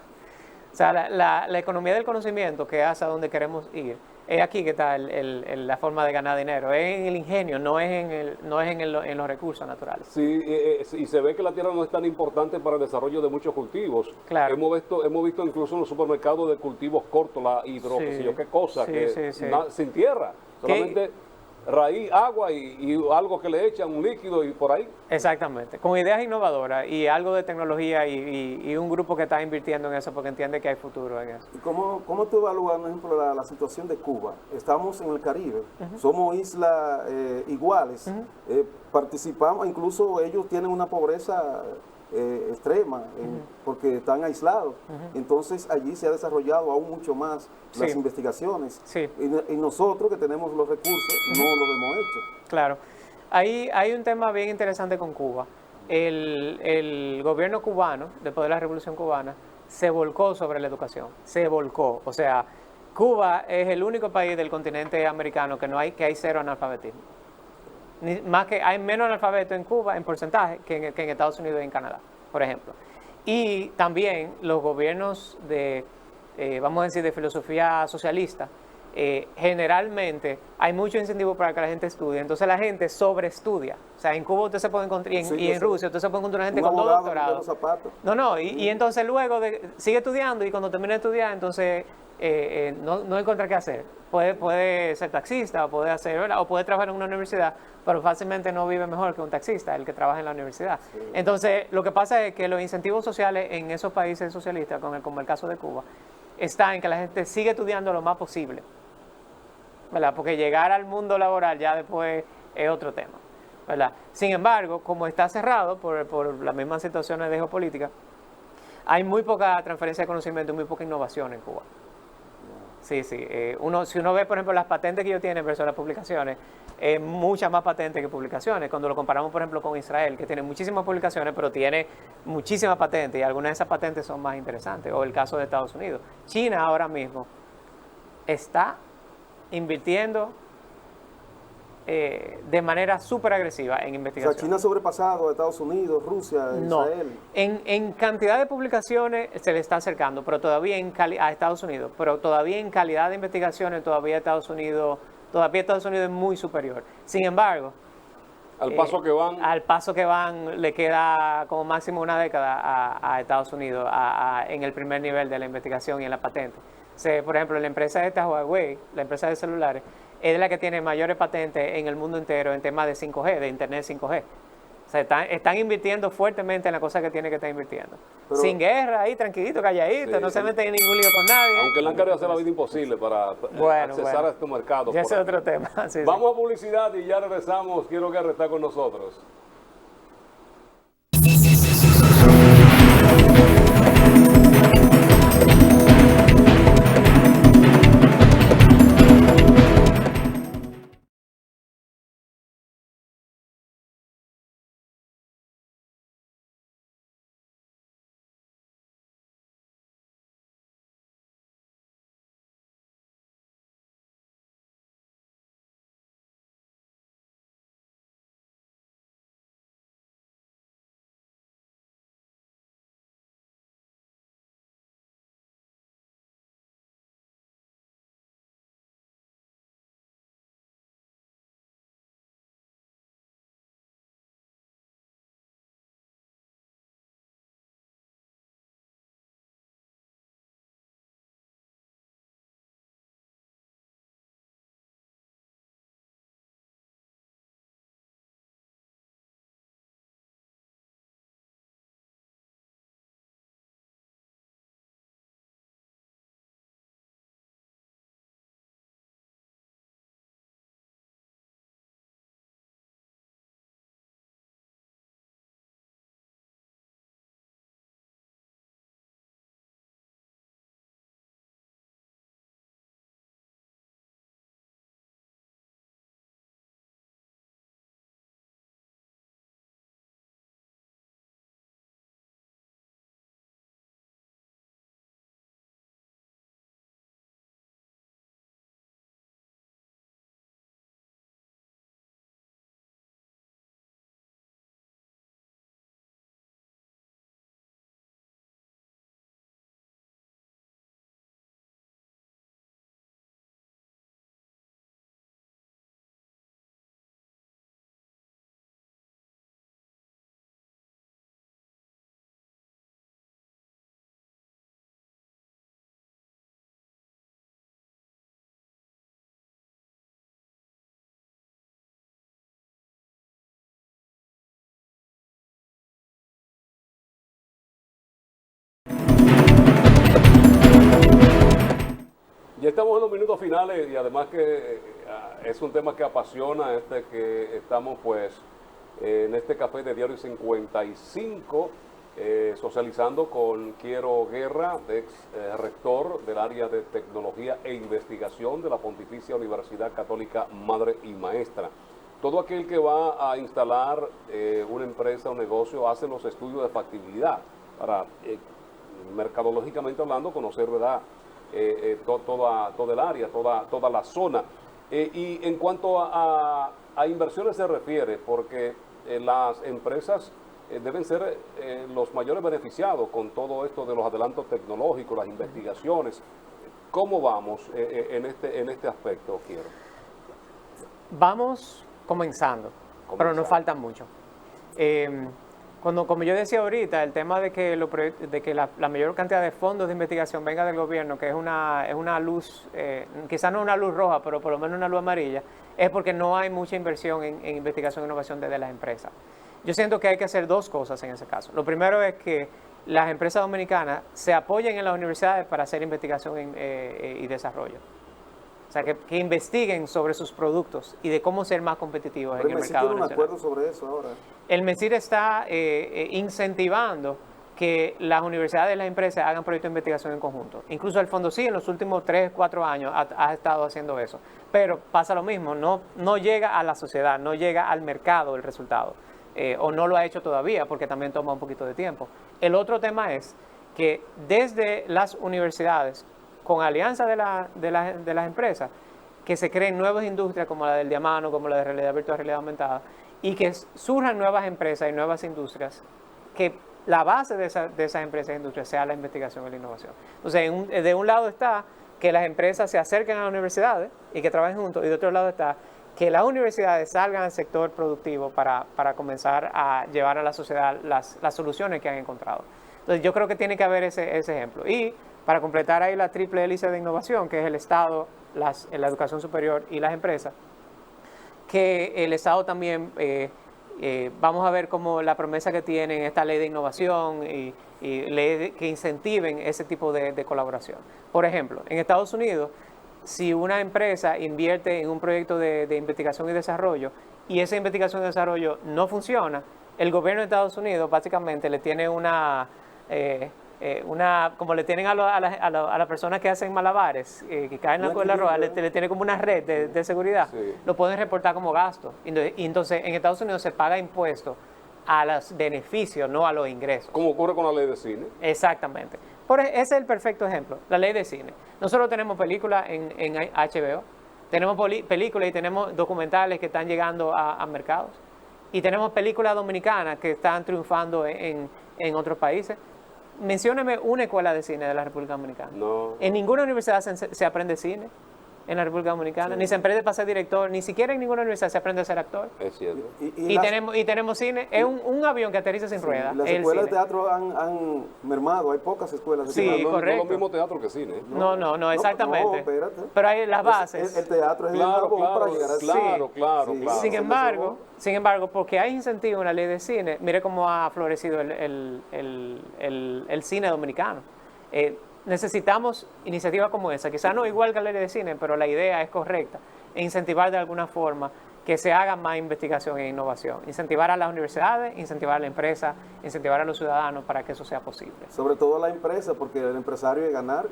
O sea, la economía del conocimiento, que es hacia donde queremos ir, es aquí que está la forma de ganar dinero, es en el ingenio, no es en los recursos naturales. Sí, y se ve que la tierra no es tan importante para el desarrollo de muchos cultivos. Claro. Hemos visto incluso en los supermercados de cultivos cortos, la qué sé yo qué cosa, sin tierra, solamente raíz, agua y algo que le echan, un líquido y por ahí. Exactamente, con ideas innovadoras y algo de tecnología y un grupo que está invirtiendo en eso porque entiende que hay futuro en eso. ¿Y cómo tú evalúas, por ejemplo, la situación de Cuba? Estamos en el Caribe, somos islas iguales, participamos, incluso ellos tienen una pobreza extrema, porque están aislados. Entonces allí se ha desarrollado aún mucho más las investigaciones. Y nosotros que tenemos los recursos no los hemos hecho. Claro. Hay un tema bien interesante con Cuba. El gobierno cubano, después de la Revolución Cubana, se volcó sobre la educación. Se volcó. O sea, Cuba es el único país del continente americano que hay cero analfabetismo. Más que hay menos analfabetos en Cuba en porcentaje que en Estados Unidos y en Canadá, por ejemplo. Y también los gobiernos vamos a decir, de filosofía socialista, generalmente hay mucho incentivo para que la gente estudie, entonces la gente sobreestudia. O sea, en Cuba usted se puede encontrar, y en Rusia usted se puede encontrar una gente con dos doctorados. Y entonces luego sigue estudiando y cuando termina de estudiar, entonces no encuentra qué hacer. Puede ser taxista, o puede hacer, ¿verdad? O puede trabajar en una universidad, pero fácilmente no vive mejor que un taxista, el que trabaja en la universidad. Sí. Entonces, lo que pasa es que los incentivos sociales en esos países socialistas, como el caso de Cuba, está en que la gente sigue estudiando lo más posible, ¿verdad? Porque llegar al mundo laboral ya después es otro tema, ¿verdad? Sin embargo, como está cerrado por las mismas situaciones de geopolítica, hay muy poca transferencia de conocimiento y muy poca innovación en Cuba. Sí. Si uno ve, por ejemplo, las patentes que ellos tienen versus las publicaciones, muchas más patentes que publicaciones. Cuando lo comparamos, por ejemplo, con Israel, que tiene muchísimas publicaciones, pero tiene muchísimas patentes, y algunas de esas patentes son más interesantes. O el caso de Estados Unidos. China ahora mismo está invirtiendo de manera súper agresiva en investigación. O sea, China ha sobrepasado a Estados Unidos, Rusia, Israel. En cantidad de publicaciones se le está acercando, pero todavía a Estados Unidos, pero todavía en calidad de investigaciones todavía Estados Unidos es muy superior. Sin embargo, al paso que van le queda como máximo una década a Estados Unidos en el primer nivel de la investigación y en la patente. Por ejemplo, la empresa esta Huawei, la empresa de celulares, es la que tiene mayores patentes en el mundo entero en temas de 5G, de Internet 5G. O sea, están invirtiendo fuertemente en la cosa que tiene que estar invirtiendo. Pero, sin guerra, ahí tranquilito, calladito, no se meten en ningún lío con nadie. Aunque le han querido hacer la vida imposible para accesar a este mercado. Ya ese es otro tema. Vamos a publicidad y ya regresamos. Quiero que está con nosotros. Ya estamos en los minutos finales y además que es un tema que apasiona, que estamos pues en este café de Diario 55 socializando con Quiero Guerra, ex rector del área de tecnología e investigación de la Pontificia Universidad Católica Madre y Maestra. Todo aquel que va a instalar una empresa o negocio hace los estudios de factibilidad para, mercadológicamente hablando, conocer, ¿verdad?, toda el área, toda la zona. Y en cuanto a inversiones se refiere, porque las empresas deben ser los mayores beneficiados con todo esto de los adelantos tecnológicos, las investigaciones. ¿Cómo vamos en este aspecto, quiero? Vamos comenzando, pero nos falta mucho. Como yo decía ahorita, el tema de que, la mayor cantidad de fondos de investigación venga del gobierno, que es una luz, quizás no una luz roja, pero por lo menos una luz amarilla, es porque no hay mucha inversión en investigación e innovación desde las empresas. Yo siento que hay que hacer dos cosas en ese caso. Lo primero es que las empresas dominicanas se apoyen en las universidades para hacer investigación y desarrollo. O sea, que investiguen sobre sus productos y de cómo ser más competitivos Pero en el el mercado tiene un nacional. acuerdo sobre eso ahora. El MESIR está incentivando que las universidades y las empresas hagan proyectos de investigación en conjunto. Incluso el Fondo sí en los últimos 3, 4 años ha estado haciendo eso. Pero pasa lo mismo, no llega a la sociedad, no llega al mercado el resultado. O no lo ha hecho todavía porque también toma un poquito de tiempo. El otro tema es que desde las universidades, con alianza de las empresas, que se creen nuevas industrias como la del diamante, como la de realidad virtual, realidad aumentada, y que surjan nuevas empresas y nuevas industrias, que la base de esas empresas e industrias sea la investigación y la innovación. Entonces, de un lado está que las empresas se acerquen a las universidades y que trabajen juntos, y de otro lado está que las universidades salgan al sector productivo para comenzar a llevar a la sociedad las soluciones que han encontrado. Entonces, yo creo que tiene que haber ese ejemplo. Y para completar ahí la triple hélice de innovación, que es el Estado, la educación superior y las empresas, que el Estado también, vamos a ver cómo la promesa que tienen esta ley de innovación y ley que incentiven ese tipo de colaboración. Por ejemplo, en Estados Unidos, si una empresa invierte en un proyecto de investigación y desarrollo y esa investigación y desarrollo no funciona, el gobierno de Estados Unidos básicamente le tiene como le tienen a las personas que hacen malabares, que caen en la cuerda roja, le tiene como una red de seguridad. Sí. Lo pueden reportar como gasto. Y entonces en Estados Unidos se paga impuesto a los beneficios, no a los ingresos. Como ocurre con la ley de cine. Exactamente. Ese es el perfecto ejemplo, la ley de cine. Nosotros tenemos películas en HBO, tenemos películas y tenemos documentales que están llegando a mercados, y tenemos películas dominicanas que están triunfando en otros países. Mencióneme una escuela de cine de la República Dominicana. No. En ninguna universidad se aprende cine en la República Dominicana, sí. Ni se aprende para ser director, ni siquiera en ninguna universidad se aprende a ser actor. Es cierto. Y tenemos cine, es un avión que aterriza sin ruedas. Las escuelas de teatro han mermado, hay pocas escuelas de teatro. Sí, correcto. No es lo mismo teatro que cine. No, exactamente. No, espérate. Pero hay las bases. El teatro es claro, para llegar a claro. Sin embargo, porque hay incentivo en la ley de cine, mire cómo ha florecido el cine dominicano. Necesitamos iniciativas como esa, quizás no igual que la ley de cine, pero la idea es correcta, e incentivar de alguna forma que se haga más investigación e innovación, incentivar a las universidades, incentivar a la empresa, incentivar a los ciudadanos para que eso sea posible. Sobre todo a la empresa, porque el empresario es ganar,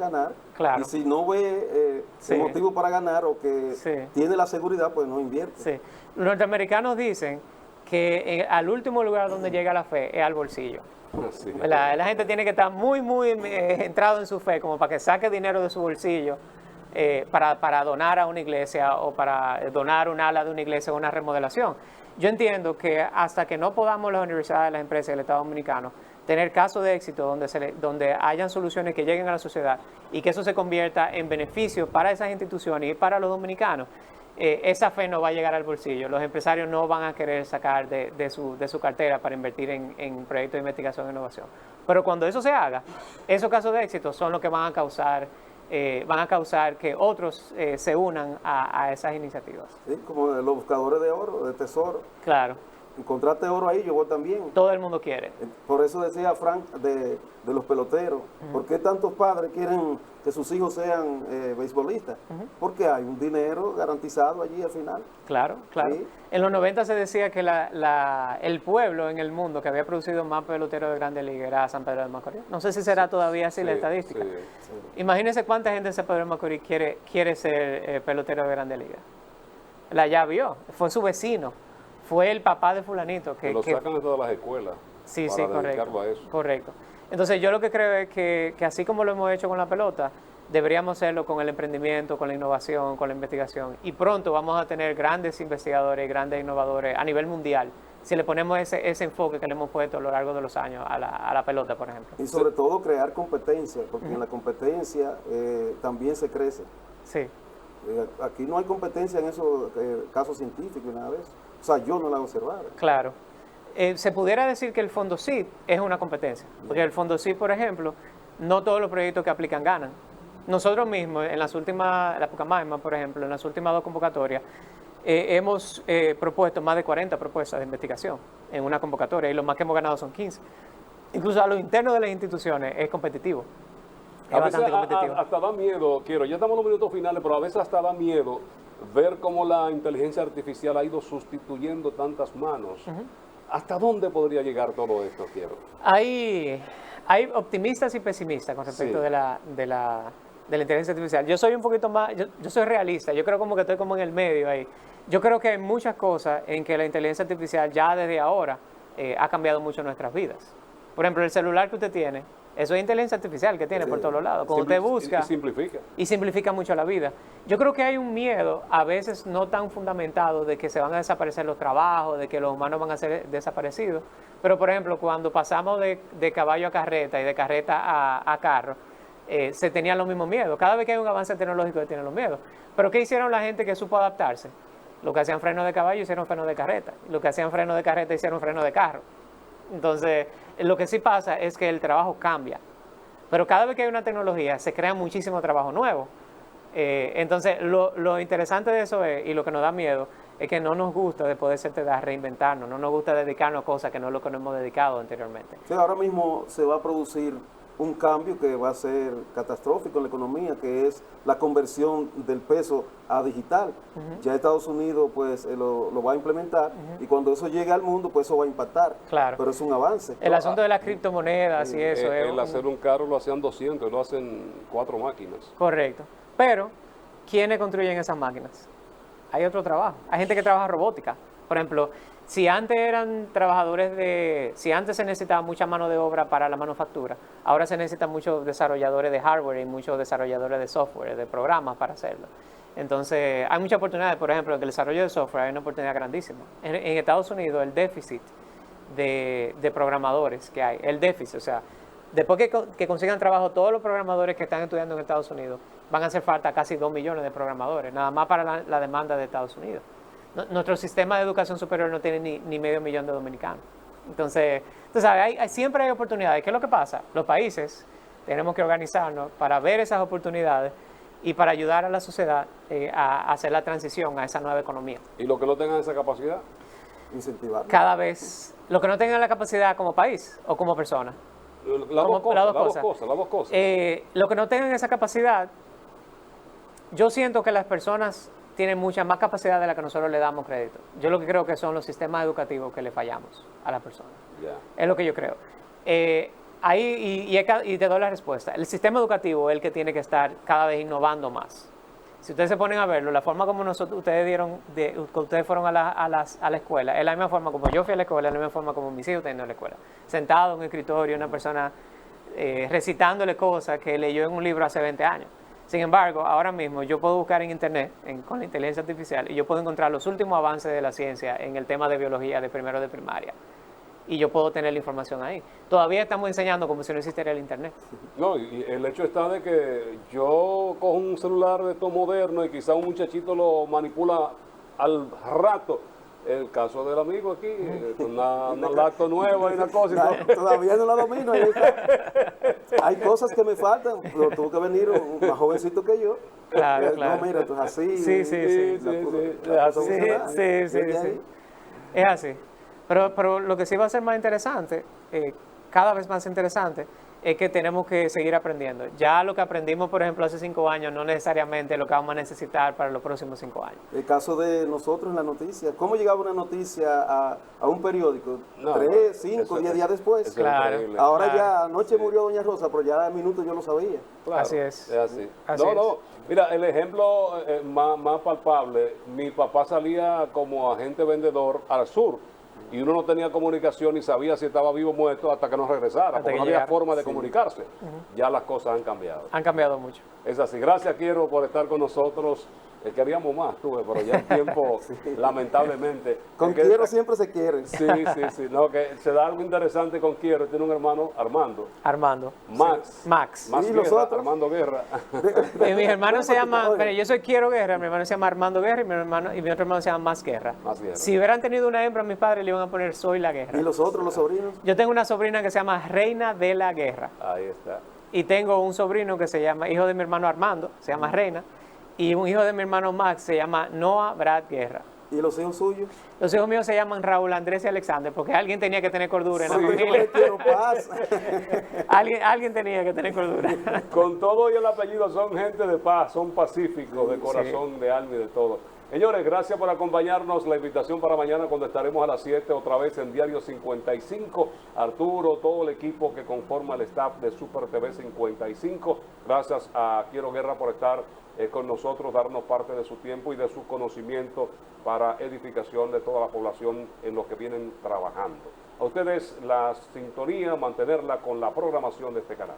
claro. Y si no ve el motivo para ganar o que tiene la seguridad, pues no invierte. Sí. Los norteamericanos dicen que al último lugar donde llega la fe es al bolsillo. Sí. La gente tiene que estar muy entrado en su fe, como para que saque dinero de su bolsillo para donar a una iglesia o para donar un ala de una iglesia o una remodelación. Yo entiendo que hasta que no podamos las universidades, las empresas y el Estado Dominicano tener casos de éxito donde hayan soluciones que lleguen a la sociedad y que eso se convierta en beneficio para esas instituciones y para los dominicanos, esa fe no va a llegar al bolsillo. Los empresarios no van a querer sacar de su cartera para invertir en proyectos de investigación e innovación. Pero cuando eso se haga, esos casos de éxito son los que van a causar que otros se unan a esas iniciativas. Sí, como los buscadores de oro, de tesoro. Claro. Encontraste oro ahí, yo voy también. Todo el mundo quiere. Por eso decía Frank de los peloteros. ¿Por qué tantos padres quieren que sus hijos sean beisbolistas? Porque hay un dinero garantizado allí al final. Claro. ¿Sí? En los 90 se decía que el pueblo en el mundo que había producido más peloteros de Grandes Ligas era San Pedro de Macorís. No sé si será todavía así la estadística. Sí. Imagínense cuánta gente en San Pedro de Macorís quiere ser pelotero de Grandes Ligas. Ya vio, fue su vecino. Fue el papá de fulanito. Que lo sacan de todas las escuelas. Sí, para correcto. A eso. Correcto. Entonces yo lo que creo es que así como lo hemos hecho con la pelota, deberíamos hacerlo con el emprendimiento, con la innovación, con la investigación. Y pronto vamos a tener grandes investigadores, grandes innovadores a nivel mundial si le ponemos ese enfoque que le hemos puesto a lo largo de los años a la pelota, por ejemplo. Y sobre todo crear competencia, porque en la competencia también se crece. Sí. Aquí no hay competencia en esos casos científicos, nada de eso. O sea, yo no la he observado. Claro. Se pudiera decir que el Fondo CID es una competencia, porque el Fondo CID, por ejemplo, no todos los proyectos que aplican ganan. Nosotros mismos, en las últimas, la Pucamaima, por ejemplo, en las últimas 2 convocatorias, hemos propuesto más de 40 propuestas de investigación en una convocatoria y lo más que hemos ganado son 15. Incluso a lo interno de las instituciones es competitivo. Es bastante competitivo. Hasta da miedo, ya estamos en los minutos finales, pero a veces hasta da miedo ver cómo la inteligencia artificial ha ido sustituyendo tantas manos. ¿Hasta dónde podría llegar todo esto, Quiero? Hay optimistas y pesimistas con respecto de la inteligencia artificial. Yo soy un poquito más, yo soy realista, yo creo como que estoy como en el medio ahí. Yo creo que hay muchas cosas en que la inteligencia artificial ya desde ahora ha cambiado mucho nuestras vidas. Por ejemplo, el celular que usted tiene, eso es inteligencia artificial que tiene por todos los lados. Cuando usted busca... Y simplifica mucho la vida. Yo creo que hay un miedo, a veces no tan fundamentado, de que se van a desaparecer los trabajos, de que los humanos van a ser desaparecidos. Pero, por ejemplo, cuando pasamos de caballo a carreta y de carreta a carro, se tenían los mismos miedos. Cada vez que hay un avance tecnológico se tienen los miedos. Pero ¿qué hicieron la gente que supo adaptarse? Lo que hacían frenos de caballo hicieron frenos de carreta. Lo que hacían frenos de carreta hicieron frenos de carro. Entonces, lo que sí pasa es que el trabajo cambia. Pero cada vez que hay una tecnología, se crea muchísimo trabajo nuevo. Entonces, lo interesante de eso es, y lo que nos da miedo, es que no nos gusta después de reinventarnos, no nos gusta dedicarnos a cosas que no es lo que nos hemos dedicado anteriormente. Sí, ahora mismo se va a producir un cambio que va a ser catastrófico en la economía, que es la conversión del peso a digital. Ya Estados Unidos pues lo va a implementar y cuando eso llegue al mundo pues eso va a impactar. Claro. Pero es un avance. El asunto de las criptomonedas y eso. El hacer un carro lo hacían 200, lo hacen 4 máquinas. Correcto. Pero, ¿quiénes construyen esas máquinas? Hay otro trabajo. Hay gente que trabaja robótica. Por ejemplo, si antes eran trabajadores si antes se necesitaba mucha mano de obra para la manufactura, ahora se necesitan muchos desarrolladores de hardware y muchos desarrolladores de software, de programas para hacerlo. Entonces, hay muchas oportunidades. Por ejemplo, en el desarrollo de software hay una oportunidad grandísima. En Estados Unidos, el déficit de programadores que hay, el déficit, o sea, después que consigan trabajo todos los programadores que están estudiando en Estados Unidos, van a hacer falta casi 2 millones de programadores, nada más para la demanda de Estados Unidos. Nuestro sistema de educación superior no tiene ni medio millón de dominicanos. Entonces siempre hay oportunidades. ¿Qué es lo que pasa? Los países tenemos que organizarnos para ver esas oportunidades y para ayudar a la sociedad a hacer la transición a esa nueva economía. ¿Y los que no tengan esa capacidad? Incentivar. Cada vez, los que no tengan la capacidad como país o como persona. Las dos cosas. Los que no tengan esa capacidad, yo siento que las personas tienen mucha más capacidad de la que nosotros le damos crédito. Yo lo que creo que son los sistemas educativos que le fallamos a las personas. Es lo que yo creo. Y te doy la respuesta. El sistema educativo es el que tiene que estar cada vez innovando más. Si ustedes se ponen a verlo, la forma como ustedes fueron a la escuela, es la misma forma como yo fui a la escuela, es la misma forma como mis hijos están yendo a la escuela. Sentado en un escritorio, una persona recitándole cosas que leyó en un libro hace 20 años. Sin embargo, ahora mismo yo puedo buscar en internet con la inteligencia artificial y yo puedo encontrar los últimos avances de la ciencia en el tema de biología de primero de primaria. Y yo puedo tener la información ahí. Todavía estamos enseñando como si no existiera el internet. No, y el hecho está de que yo cojo un celular de todo moderno y quizá un muchachito lo manipula al rato. El caso del amigo aquí, una lacto nueva y una cosa. Todavía no la domino. Hay cosas que me faltan, pero tuvo que venir un más jovencito que yo. Claro. No, mira, esto es así. Sí. Es así. Pero lo que sí va a ser más interesante, cada vez más interesante, es que tenemos que seguir aprendiendo. Ya lo que aprendimos, por ejemplo, hace 5 años, no necesariamente lo que vamos a necesitar para los próximos 5 años. El caso de nosotros en la noticia, ¿cómo llegaba una noticia a un periódico? 3, 5, 10 días después. Claro. Ahora ya, anoche murió Doña Rosa, pero ya al minuto yo lo sabía. Claro, así es. así. Así No. Mira, el ejemplo más palpable, mi papá salía como agente vendedor al sur. Y uno no tenía comunicación ni sabía si estaba vivo o muerto hasta que no regresara, porque no había forma de comunicarse. Ya las cosas han cambiado. Han cambiado mucho. Es así. Gracias, Quiero, por estar con nosotros. queríamos más, tuve, pero ya el tiempo, lamentablemente. Con es que- quiero siempre se quiere. Sí, no, que se da algo interesante con Quiero, tiene un hermano, Armando, Max. Max ¿Y los Guerra, otros? Armando Guerra. Mis hermanos se llaman, Oye. pero yo soy Quiero Guerra, mi hermano se llama Armando Guerra y mi otro hermano se llama Más Guerra. Más Guerra. Si hubieran tenido una hembra, mis padres le iban a poner Soy la ¿Y Guerra. los otros, los sobrinos? Yo tengo una sobrina que se llama Reina de la Guerra. Ahí está. Y tengo un sobrino que se llama, hijo de mi hermano Armando, se llama Reina. Y un hijo de mi hermano Max se llama Noah Brad Guerra. ¿Y los hijos suyos? Los hijos míos se llaman Raúl, Andrés y Alexander, porque alguien tenía que tener cordura en la Sí, familia. quiero paz. Alguien tenía que tener cordura. Con todo y el apellido son gente de paz, son pacíficos, de corazón, de alma y de todo. Señores, gracias por acompañarnos. La invitación para mañana cuando estaremos a las 7 otra vez en Diario 55. Arturo, todo el equipo que conforma el staff de Super TV 55. Gracias a Quiero Guerra por estar con nosotros, darnos parte de su tiempo y de su conocimiento para edificación de toda la población en los que vienen trabajando. A ustedes la sintonía, mantenerla con la programación de este canal.